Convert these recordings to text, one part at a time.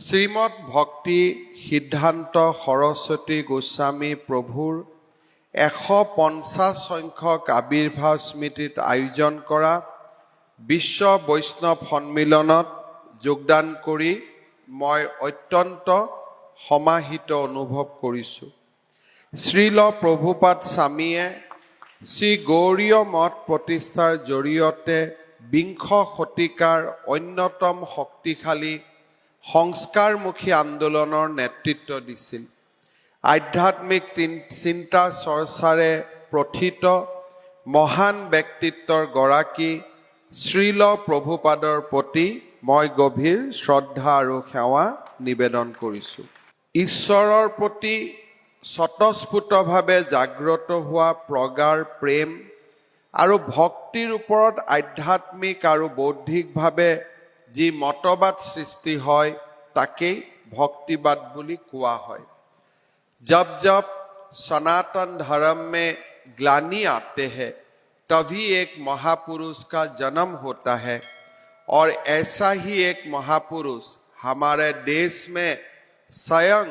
শ্ৰীমদ ভক্তি সিদ্ধান্ত সৰস্বতী গোস্বামী প্ৰভুৰ 150 সংখ্যক আবিৰ্ভাৱ স্মৃতিত আয়োজন কৰা বিশ্ব বৈষ্ণৱ সন্মিলনত যোগদান কৰি মই অত্যন্ত সমাহিত অনুভৱ কৰিছোঁ। শ্ৰীল প্ৰভুপাদ স্বামীয়ে শ্ৰী গৌড়ীয় মঠ প্ৰতিষ্ঠাৰ জৰিয়তে বিংশ শতিকাৰ অন্যতম শক্তিশালী সংস্কাৰমুখী আন্দোলনৰ নেতৃত্ব দিছিল। আধ্যাত্মিক চিন্তা চৰ্চাৰে প্ৰথিত মহান ব্যক্তিত্বৰ গৰাকী শ্ৰীল প্ৰভুপাদৰ প্ৰতি মই গভীৰ শ্ৰদ্ধা আৰু সেৱা নিবেদন কৰিছোঁ। ঈশ্বৰৰ প্ৰতি স্বতঃস্ফূৰ্তভাৱে জাগ্ৰত হোৱা প্ৰগাঢ় প্ৰেম আৰু ভক্তিৰ ওপৰত আধ্যাত্মিক আৰু বৌদ্ধিকভাৱে যি মতবাদ সৃষ্টি হয় তাকেই भक्तिवाद বুলি কোৱা হয়। जब जब सनातन धर्म में ग्लानि आते हैं तभी एक महापुरुष का जन्म होता है और ऐसा ही एक महापुरुष हमारे देश में स्वयं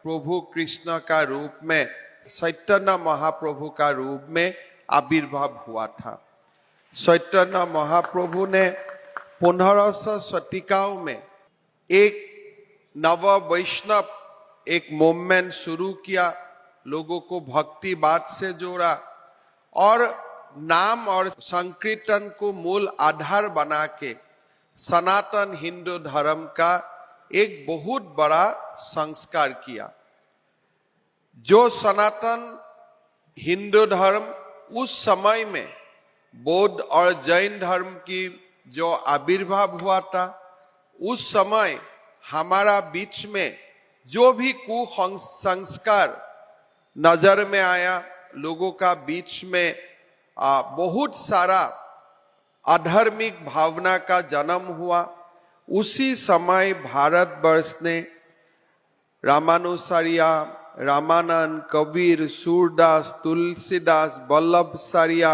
प्रभु कृष्ण का रूप में चैतन्य महाप्रभु का रूप में आविर्भाव हुआ था। चैतन्य महाप्रभु ने 1500 शतिकाओं में एक नव वैष्णव एक मूवमेंट शुरू किया, लोगों को भक्तिवाद से जोड़ा और नाम और संकीर्तन को मूल आधार बना के सनातन हिंदू धर्म का एक बहुत बड़ा संस्कार किया। जो सनातन हिंदू धर्म उस समय में बौद्ध और जैन धर्म की जो आविर्भाव हुआ था, उस समय हमारा बीच में जो भी कुसंस्कार नजर में आया, लोगों का बीच में बहुत सारा आध्यात्मिक भावना का जन्म हुआ। उसी समय भारतवर्ष ने रामानुजाचार्य, रामानंद, कबीर, सूरदास, तुलसीदास, वल्लभाचार्य,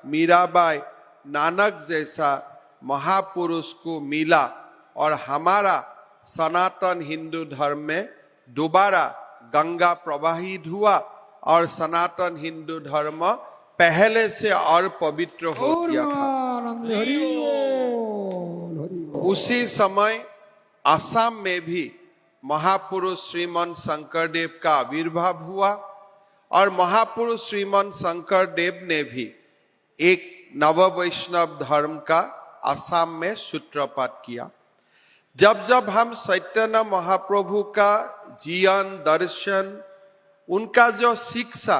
मीराबाई, नानक जैसा महापुरुष को मिला और हमारा सनातन हिंदू धर्म में दोबारा गंगा प्रवाहित हुआ और सनातन हिंदू धर्म पहले से और पवित्र हो गया था। उसी समय असम में भी महापुरुष श्रीमन शंकरदेव का आविर्भाव हुआ और महापुरुष श्रीमन शंकरदेव ने भी एक नव वैष्णव धर्म का असम में सूत्रपात किया। जब जब हम चैतन्य महाप्रभु का जीवन दर्शन, उनका जो शिक्षा,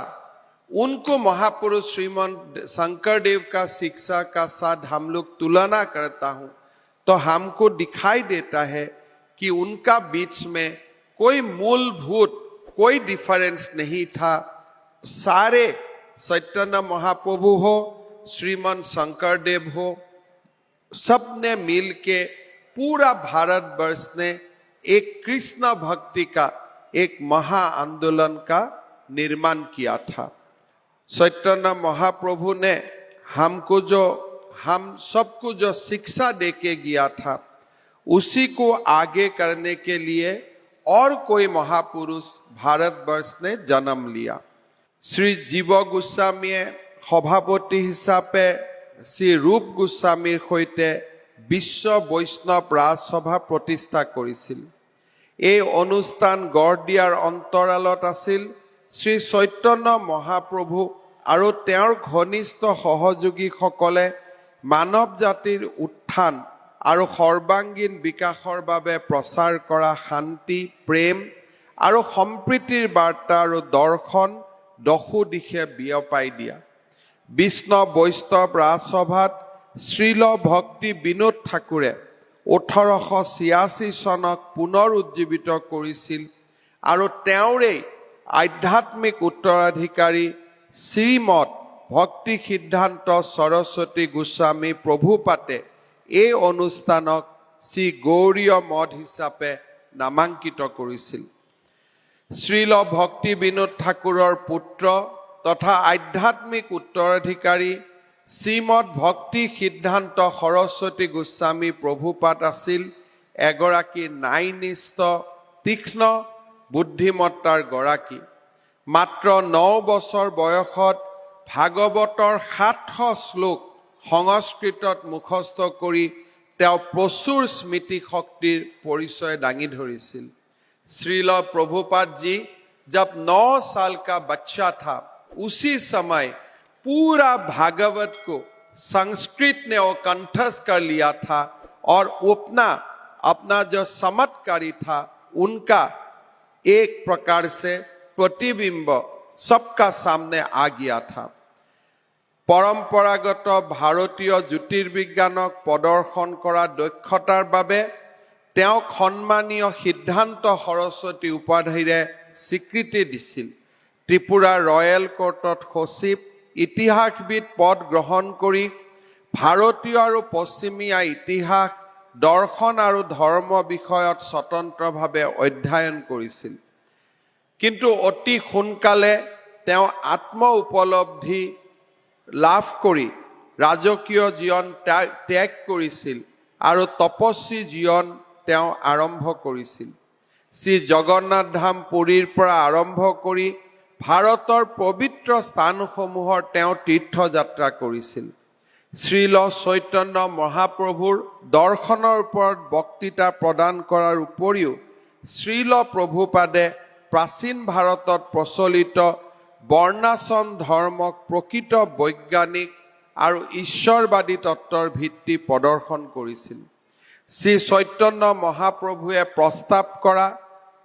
उनको महापुरुष श्रीमन शंकरदेव का शिक्षा का साथ हम लोग तुलना करता हूँ तो हमको दिखाई देता है कि उनका बीच में कोई मूलभूत कोई डिफरेंस नहीं था। सारे चैतन्य महाप्रभु हो, श्रीमन शंकरदेव हो, सब ने मिल के पूरा भारतवर्ष ने एक कृष्ण भक्ति का एक महा आंदोलन का निर्माण किया था। चैतन्य महाप्रभु ने हम सबको जो शिक्षा देके गया था, उसी को आगे करने के लिए और कोई महापुरुष भारतवर्ष ने जन्म लिया। श्री जीव गोस्वामी सभापति हिसाबे श्री रूप गोस्वामीर सहिते विश्व वैष्णव राजसभा प्रतिষ্ঠা কৰিছিল। এই অনুষ্ঠান গঢ় দিয়াৰ অন্তৰালত আছিল শ্ৰী চৈতন্য মহাপ্ৰভু আৰু তেওঁৰ ঘনিষ্ঠ সহযোগীসকলে মানৱ জাতিৰ উত্থান আৰু সৰ্বাংগীন বিকাশৰ বাবে প্ৰচাৰ কৰা শান্তি, প্ৰেম আৰু সম্প্ৰীতিৰ বাৰ্তা আৰু দৰ্শন দশো দিশে বিয়পাই দিয়া। বিষ্ণু বৈষ্ণৱ ৰাজসভাত শ্ৰীল ভক্তি বিনোদ ঠাকুৰে 1886 চনক পুনৰ উজ্জীৱিত কৰিছিল আৰু তেওঁৰে আধ্যাত্মিক উত্তৰাধিকাৰী শ্ৰীমদ ভক্তি সিদ্ধান্ত সৰস্বতী গোস্বামী প্ৰভুপাদে এই অনুষ্ঠানক শ্ৰী গৌড়ীয় মঠ হিচাপে নামাঙ্কিত কৰিছিল। শ্ৰীল ভক্তি বিনোদ ঠাকুৰৰ পুত্ৰ তথা আধ্যাত্মিক উত্তৰাধিকাৰী শ্ৰীমদ ভক্তি সিদ্ধান্ত সৰস্বতী গোস্বামী প্ৰভুপাদ আছিল এগৰাকী ন্যায়নিষ্ঠ তীক্ষ্ণ বুদ্ধিমত্তাৰ গৰাকী। মাত্ৰ 9 বছৰ বয়সত ভাগৱতৰ 700 শ্লোক সংস্কৃতত মুখস্থ কৰি তেওঁ প্ৰচুৰ স্মৃতি শক্তিৰ পৰিচয় দাঙি ধৰিছিল। श्रील प्रभुपाद जी जब 9 साल का बच्चा था, उसी समय पूरा भागवत को संस्कृत ने वो कंठस्थ कर लिया था और अपना जो चमत्कारी था उनका एक प्रकार से प्रतिबिंब सबका सामने आ गया था। परंपरागत भारतीय ज्योतिर्विज्ञानक प्रदर्शन करा दक्षतार बाबे তেওঁক সন্মানীয় সিদ্ধান্ত সৰস্বতী উপাধিৰে স্বীকৃতি দিছিল। ত্ৰিপুৰা ৰয়েল কোৰ্টত সচিব ইতিহাসবিদ পদ গ্ৰহণ কৰি ভাৰতীয় আৰু পশ্চিমীয়া ইতিহাস দৰ্শন আৰু ধৰ্ম বিষয়ত স্বতন্ত্ৰভাৱে অধ্যয়ন কৰিছিল। কিন্তু অতি সোনকালে তেওঁ আত্ম উপলব্ধি লাভ কৰি ৰাজকীয় জীৱন ত্যাগ কৰিছিল আৰু তপস্বী জীৱন তেওঁ আৰম্ভ কৰিছিল। শ্ৰী জগন্নাথ ধাম পুৰীৰ পৰা আৰম্ভ কৰি ভাৰতৰ পবিত্ৰ স্থানসমূহৰ তেওঁ তীৰ্থযাত্ৰা কৰিছিল। শ্ৰীল চৈতন্য মহাপ্ৰভুৰ দৰ্শনৰ ওপৰত বক্তৃতা প্ৰদান কৰাৰ উপৰিও শ্ৰীল প্ৰভুপাদে প্ৰাচীন ভাৰতত প্ৰচলিত বৰ্ণাশ্ৰম ধৰ্মক প্ৰকৃত বৈজ্ঞানিক আৰু ঈশ্বৰবাদী তত্ত্বৰ ভিত্তি প্ৰদৰ্শন কৰিছিল। শ্ৰী চৈতন্য মহাপ্ৰভুৱে প্ৰস্তাৱ কৰা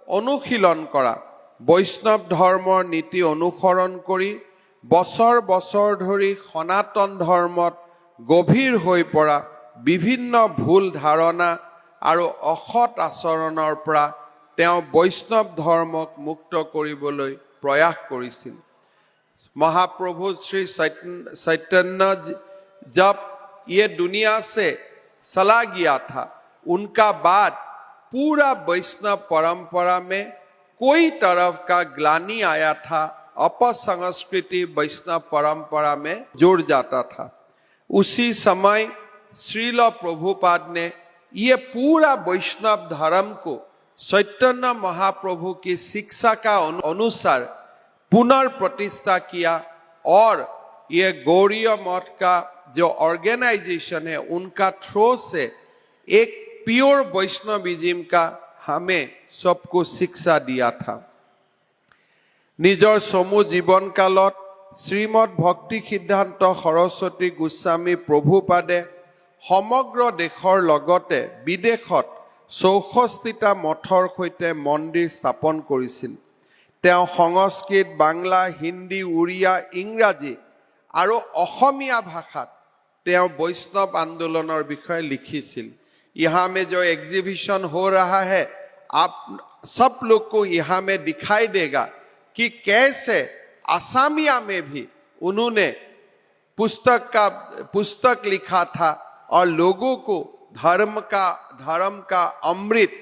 অনুশীলন কৰা বৈষ্ণৱ ধৰ্মৰ নীতি অনুসৰণ কৰি বছৰ বছৰ ধৰি সনাতন ধৰ্মত গভীৰ হৈ পৰা বিভিন্ন ভুল ধাৰণা আৰু অসৎ আচৰণৰ পৰা তেওঁ বৈষ্ণৱ ধৰ্মক মুক্ত কৰিবলৈ প্ৰয়াস কৰিছিল। महाप्रभु श्री चैतन्य जब ये दुनिया से चला गया था, उनका बाद पूरा वैष्णव परंपरा में कोई तरफ का ग्लानि आया था, अपसंस्कृति वैष्णव परंपरा में जुड़ जाता था। उसी समय श्रील प्रभुपाद ने ये पूरा वैष्णव धर्म को चैतन्य महाप्रभु की शिक्षा का अनुसार पुनर्प्रतिष्ठा किया और ये गौड़ीय मठ का जो ऑर्गेनाइजेशन है उनका थ्रू से एक प्योर वैष्णविज्म का हमें सबको शिक्षा दिया था। निजर समूह जीवन कालत श्रीमद भक्ति सिद्धांत सरस्वती गोस्वामी प्रभुपादे समग्र देशर लगते विदेशत 64टा मठर सहित मंदिर स्थापन करिছিল। তেওঁ সংস্কৃত, বাংলা, হিন্দী, উড়িয়া, ইংৰাজী আৰু অসমীয়া ভাষাত তেওঁ वैष्णव आंदोलनर विषय लिखिছিল। यहाँ में जो एग्जीबिशन हो रहा है, आप सब लोग को यहाँ में दिखाई देगा कि कैसे असमिया में भी उन्होंने पुस्तक लिखा था और लोगों को धर्म का अमृत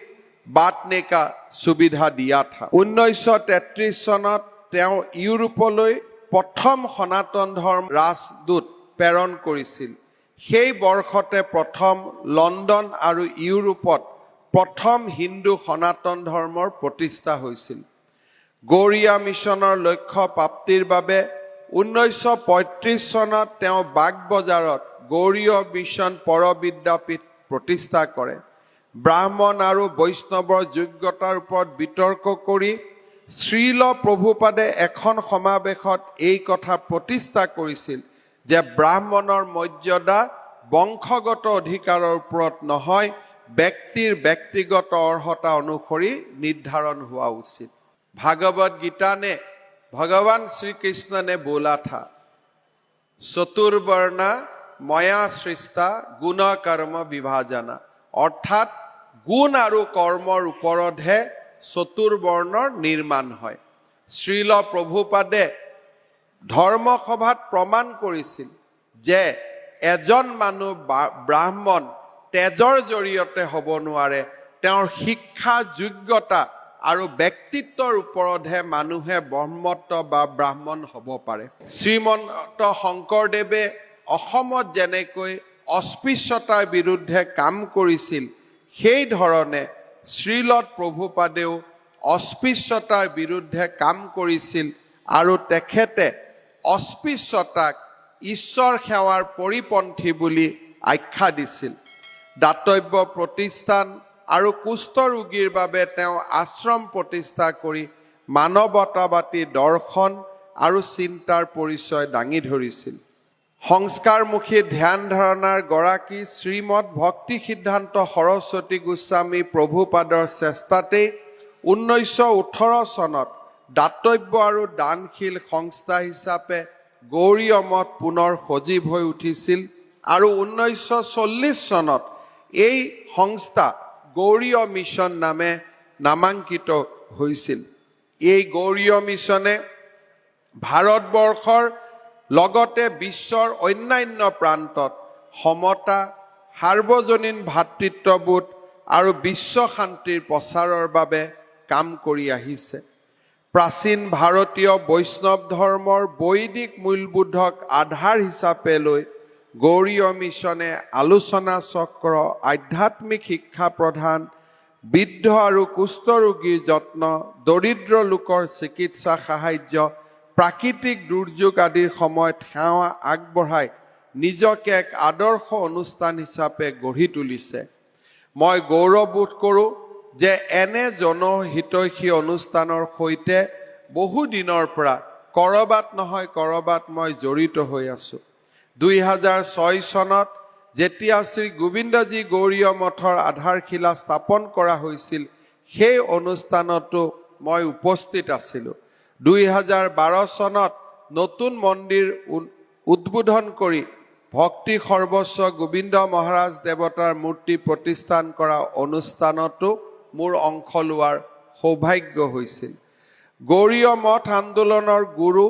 बांटने का सुविधा दिया था। 1933 सनत তেওঁ ইউৰোপলৈ প্ৰথম সনাতন ধৰ্ম ৰাজদূত প্ৰেৰণ কৰিছিল। সেই বৰ্ষতে প্ৰথম লণ্ডন আৰু ইউৰোপত প্ৰথম হিন্দু সনাতন ধৰ্মৰ প্ৰতিষ্ঠা হৈছিল। গৌড়ীয়া মিছনৰ লক্ষ্য প্ৰাপ্তিৰ বাবে 1935 চনত তেওঁ বাগবজাৰত গৌড়ীয় মিছন পৰবিদ্যাপীঠ প্ৰতিষ্ঠা কৰে। ব্ৰাহ্মণ আৰু বৈষ্ণৱৰ যোগ্যতাৰ ওপৰত বিতৰ্ক কৰি শ্ৰীল প্ৰভুপাদে এখন সমাৱেশত এই কথা প্ৰতিষ্ঠা কৰিছিল যে ব্ৰাহ্মণৰ মৰ্যাদা বংশগত অধিকাৰৰ ওপৰত নহয়, ব্যক্তিৰ ব্যক্তিগত অৰ্হতা অনুসৰি निर्धारण हुआ उचित। भागवत गीता ने भगवान श्री कृष्ण ने बोला था, चतुर्वर्णा मया सृष्टा गुण कर्म विभाजना, अर्थात गुण और कर्मर उपरतহে चतुर्वर्णर निर्माण হয়। श्रील প্ৰভুপাদে ধৰ্মসভাত প্ৰমাণ কৰিছিল যে এজন মানুহ ব্ৰাহ্মণ তেজৰ জৰিয়তে হ'ব নোৱাৰে, তেওঁৰ শিক্ষা যোগ্যতা আৰু ব্যক্তিত্বৰ ওপৰতহে মানুহে ব্ৰহ্মত্ব বা ব্ৰাহ্মণ হ'ব পাৰে। শ্ৰীমন্ত শংকৰদেৱে অসমত যেনেকৈ অস্পৃশ্যতাৰ বিৰুদ্ধে কাম কৰিছিল, সেই ধৰণে শ্ৰীলত প্ৰভুপাদেও অস্পৃশ্যতাৰ বিৰুদ্ধে কাম কৰিছিল আৰু তেখেতে অস্পৃশ্যতাক ঈশ্বৰ সেৱাৰ পৰিপন্থী বুলি আখ্যা দিছিল। দাতব্য প্ৰতিষ্ঠান আৰু কুষ্ঠ ৰোগীৰ বাবে তেওঁ আশ্ৰম প্ৰতিষ্ঠা কৰি মানৱতাবাদী দৰ্শন আৰু চিন্তাৰ পৰিচয় দাঙি ধৰিছিল। সংস্কাৰমুখী ধ্যান ধাৰণাৰ গৰাকী শ্ৰীমদ ভক্তি সিদ্ধান্ত সৰস্বতী গোস্বামী প্ৰভুপাদৰ চেষ্টাতেই 1918 চনত দাতব্য আৰু দানশীল সংস্থা হিচাপে গৌড়ীয় মঠ পুনৰ সজীৱ হৈ উঠিছিল আৰু 1940 চনত এই সংস্থা গৌড়ীয় মিছন নামে নামাঙ্কিত হৈছিল। এই গৌড়ীয় মিছনে ভাৰতবৰ্ষৰ লগতে বিশ্বৰ অন্যান্য প্ৰান্তত সমতা, সাৰ্বজনীন ভাতৃত্ববোধ আৰু বিশ্ব শান্তিৰ প্ৰচাৰৰ বাবে কাম কৰি আহিছে। প্ৰাচীন ভাৰতীয় বৈষ্ণৱ ধৰ্মৰ বৈদিক মূল্যবোধক আধাৰ হিচাপে লৈ গৌড়ীয় মিছনে আলোচনা চক্ৰ, আধ্যাত্মিক শিক্ষা প্ৰদান, বৃদ্ধ আৰু কুষ্ঠ ৰোগীৰ যত্ন, দৰিদ্ৰ লোকৰ চিকিৎসা সাহায্য, প্ৰাকৃতিক দুৰ্যোগ আদিৰ সময়ত সেৱা আগবঢ়াই নিজকে এক আদৰ্শ অনুষ্ঠান হিচাপে গঢ়ি তুলিছে। মই গৌৰৱবোধ কৰোঁ যে এনে জনহিতৈষী অনুষ্ঠানৰ সৈতে বহু দিনৰ পৰা কৰবাত নহয় কৰবাত মই জড়িত হৈ আছোঁ। 2006 চনত যেতিয়া শ্ৰী গোবিন্দজী গৌড়ীয় মঠৰ আধাৰশিলা স্থাপন কৰা হৈছিল, সেই অনুষ্ঠানতো মই উপস্থিত আছিলোঁ। 2012 চনত নতুন মন্দিৰ উদ্বোধন কৰি ভক্তি সৰ্বস্ব গোবিন্দ মহাৰাজ দেৱতাৰ মূৰ্তি প্ৰতিষ্ঠান কৰা অনুষ্ঠানতো মোৰ অংশ লোৱাৰ সৌভাগ্য হৈছিল। গৌড়ীয় মঠ আন্দোলনৰ গুৰু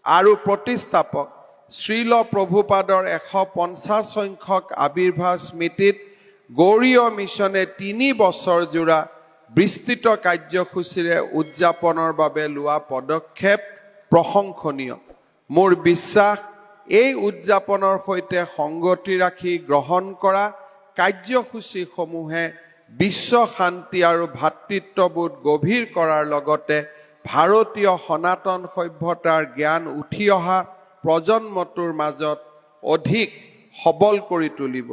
আৰু প্ৰতিষ্ঠাপক শ্ৰীল প্ৰভুপাদৰ 150 সংখ্যক আৱিৰ্ভাৱ স্মৃতিত গৌড়ীয় মিছনে 3 বছৰ জোৰা বিস্তৃত কাৰ্যসূচীৰে উদযাপনৰ বাবে লোৱা পদক্ষেপ প্ৰশংসনীয়। মোৰ বিশ্বাস এই উদযাপনৰ সৈতে সংগতি ৰাখি গ্ৰহণ কৰা কাৰ্যসূচীসমূহে বিশ্ব শান্তি আৰু ভাতৃত্ববোধ গভীৰ কৰাৰ লগতে ভাৰতীয় সনাতন সভ্যতাৰ জ্ঞান উঠি অহা প্ৰজন্মটোৰ মাজত অধিক সবল কৰি তুলিব।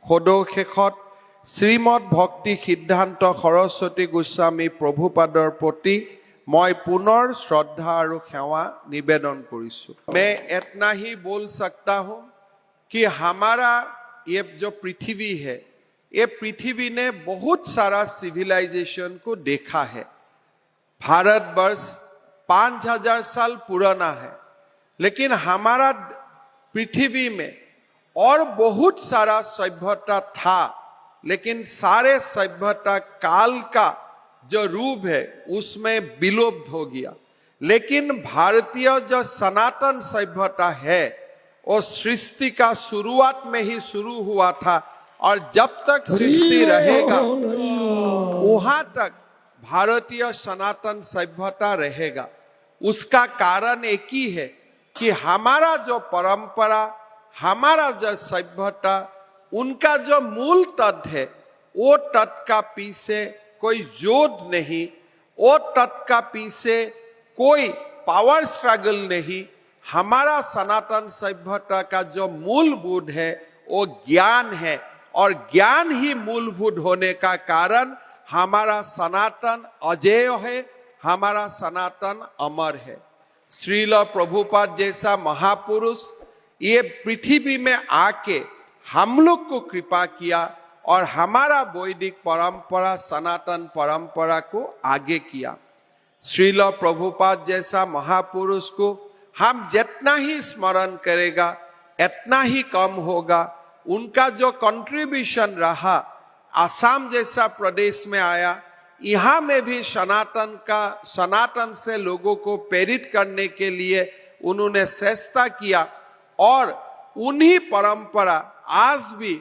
সদৌ শ্ৰীমদ ভক্তি সিদ্ধান্ত সৰস্বতী গোস্বামী প্ৰভুপাদৰ প্ৰতি মই পুনৰ শ্ৰদ্ধা আৰু সেৱা নিবেদন কৰিছোঁ। मैं इतना ही बोल सकता हूँ कि हमारा ये जो पृथ्वी है, ये पृथ्वी ने बहुत सारा सिविलाइजेशन को देखा है। भारतवर्ष 5000 साल पुराना है, लेकिन हमारा पृथ्वी में और बहुत सारा सभ्यता था, लेकिन सारे सभ्यता काल का जो रूप है उसमें विलुप्त हो गया। लेकिन भारतीय जो सनातन सभ्यता है वो सृष्टि का शुरुआत में ही शुरू हुआ था और जब तक सृष्टि रहेगा वहां तक भारतीय सनातन सभ्यता रहेगा। उसका कारण एक ही है कि हमारा जो परंपरा, हमारा जो सभ्यता, उनका जो मूल तत्व है वो तत्व का पीछे कोई जोड़ नहीं, वो तत्व का पीछे कोई पावर स्ट्रगल नहीं। हमारा सनातन सभ्यता का जो मूलभूत है वो ज्ञान है और ज्ञान ही मूलभूत होने का कारण हमारा सनातन अजेय है, हमारा सनातन अमर है। श्रील प्रभुपाद जैसा महापुरुष ये पृथ्वी में आके हम लोग को कृपा किया और हमारा वैदिक परंपरा, सनातन परंपरा को आगे किया। श्रील प्रभुपाद जैसा महापुरुष को हम जितना ही स्मरण करेगा इतना ही कम होगा। उनका जो कंट्रीब्यूशन रहा, आसाम जैसा प्रदेश में आया, यहाँ में भी सनातन से लोगों को प्रेरित करने के लिए उन्होंने चेष्टा किया और उन्हीं परंपरा आज भी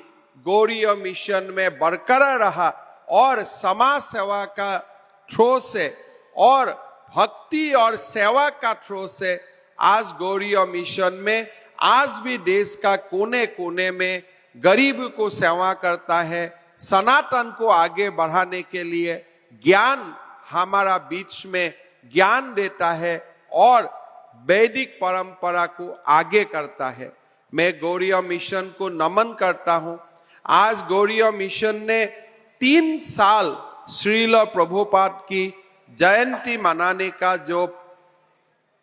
गौड़ीय मिशन में बरकरार रहा और समाज सेवा का थ्रो से और भक्ति और सेवा का थ्रो से आज गौड़ीय मिशन में आज भी देश का कोने कोने में गरीब को सेवा करता है, सनातन को आगे बढ़ाने के लिए ज्ञान हमारा बीच में ज्ञान देता है और वैदिक परंपरा को आगे करता है। मैं गौड़ीय मिशन को नमन करता हूं। आज गौड़ीय मिशन ने 3 साल श्रील प्रभुपाद की जयंती मनाने का जो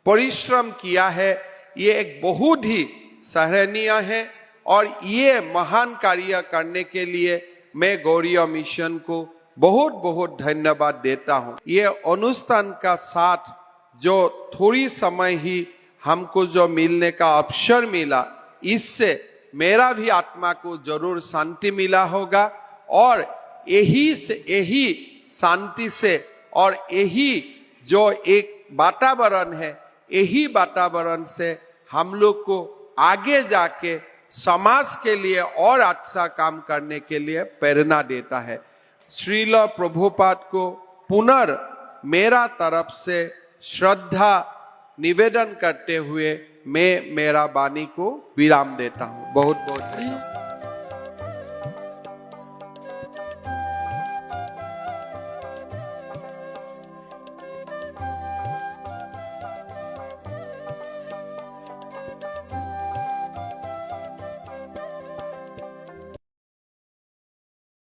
परिश्रम किया है, ये एक बहुत ही सराहनीय है और ये महान कार्य करने के लिए मैं गौड़ीय मिशन को बहुत बहुत धन्यवाद देता हूं। ये अनुष्ठान का साथ जो थोड़ी समय ही हमको जो मिलने का अवसर मिला, इससे मेरा भी आत्मा को जरूर शांति मिला होगा और यही शांति से और यही जो एक वातावरण है, यही वातावरण से हम लोग को आगे जाके समाज के लिए और अच्छा काम करने के लिए प्रेरणा देता है। श्रील प्रभुपाद को पुनर् मेरा तरफ से श्रद्धा निवेदन करते हुए मैं मेरा वाणी को विराम देता हूँ। बहुत बहुत धन्यवाद।